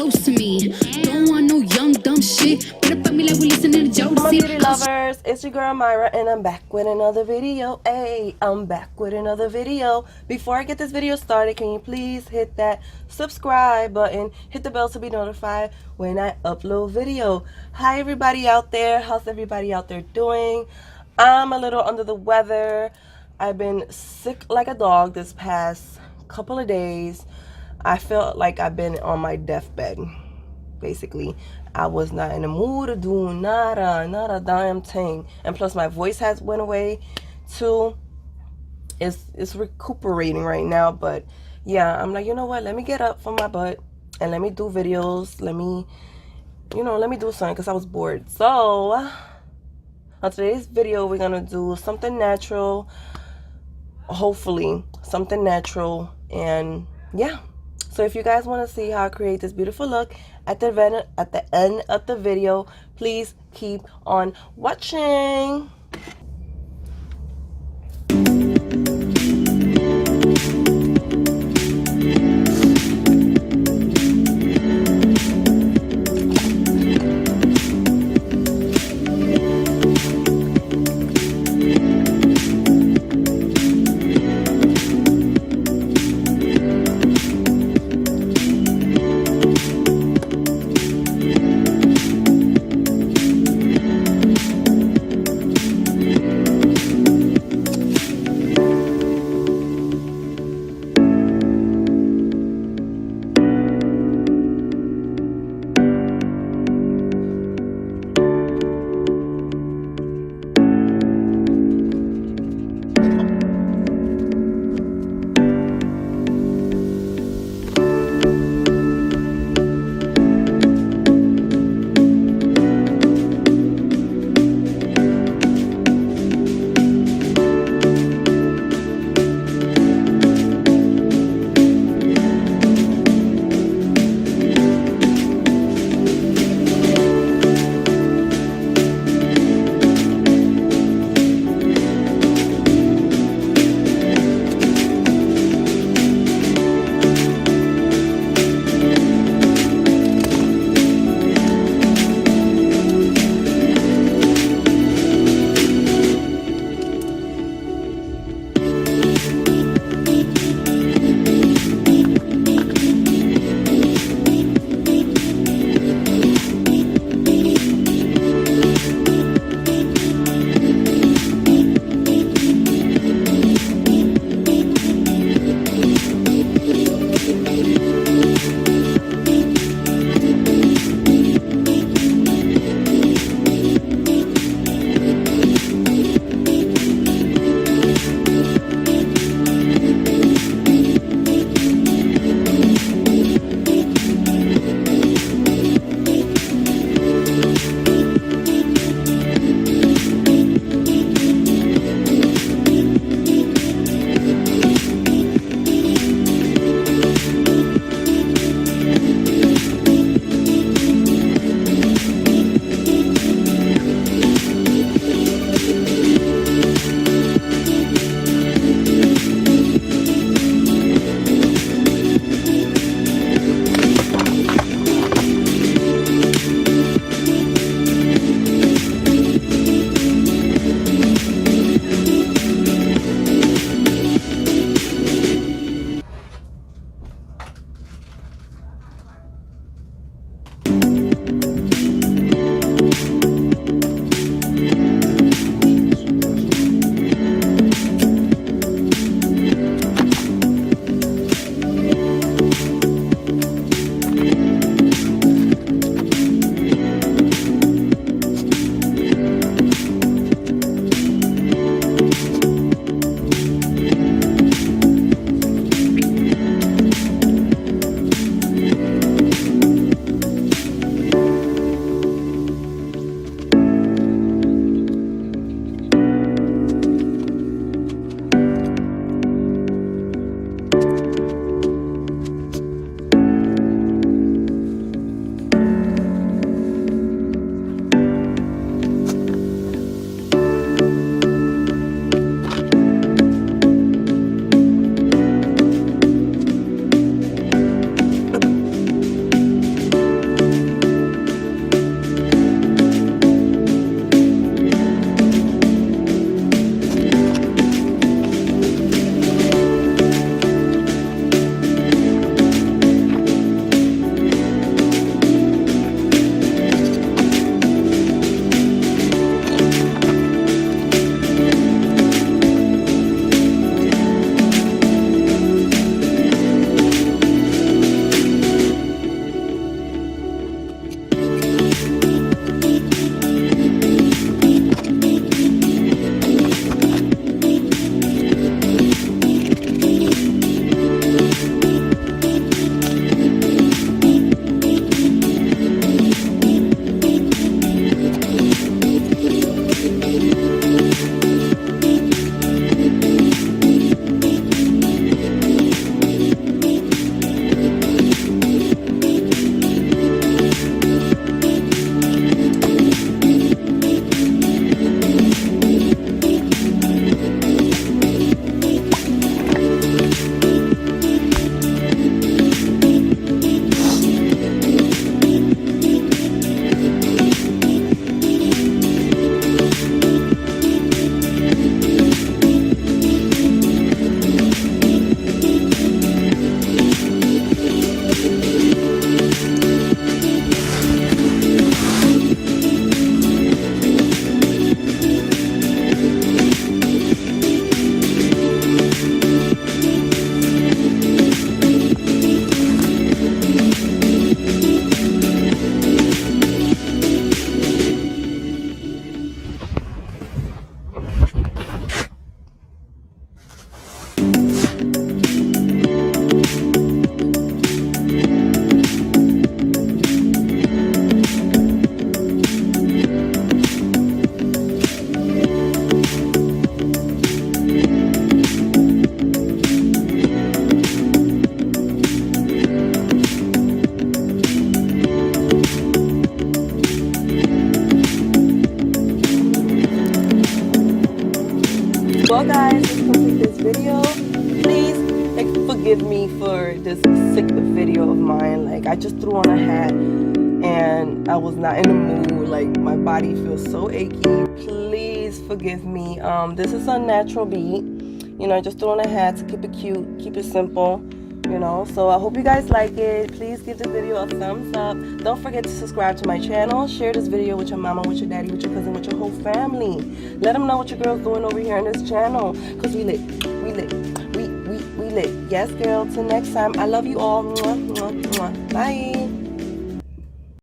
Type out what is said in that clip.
close to me. Don't want no young dumb shit. Better fuck me like we listening to Jodeci. My beauty lovers, it's your girl Myra, and I'm back with another video. Hey, I'm back with another video. Before I get this video started, can you please hit that subscribe button, hit the bell to be notified when I upload video. Hi everybody out there, how's everybody out there doing? I'm a little under the weather. I've been sick like a dog this past couple of days. I felt like I've been on my deathbed, basically. I was not in the mood to do not a damn thing. And plus my voice has went away too. It's recuperating right now, but yeah, I'm like, you know what, let me get up from my butt and let me do videos. Let me do something, because I was bored. So on today's video, we're gonna do something natural, hopefully something natural. And yeah, so if you guys want to see how I create this beautiful look at the end of the video, please keep on watching. Well, guys, let's complete this video. Please, like, forgive me for this sick video of mine. Like, I just threw on a hat and I was not in the mood. Like, my body feels so achy. Please forgive me. This is a natural beat. You know, I just threw on a hat to keep it cute, keep it simple. You know, so I hope you guys like it. Please give this video a thumbs up. Don't forget to subscribe to my channel. Share this video with your mama, with your daddy, with your cousin, with your whole family. Let them know what your girl's doing over here in this channel, because we lit. We lit. We lit. Yes, girl. Till next time. I love you all. Mwah, mwah, mwah. Bye.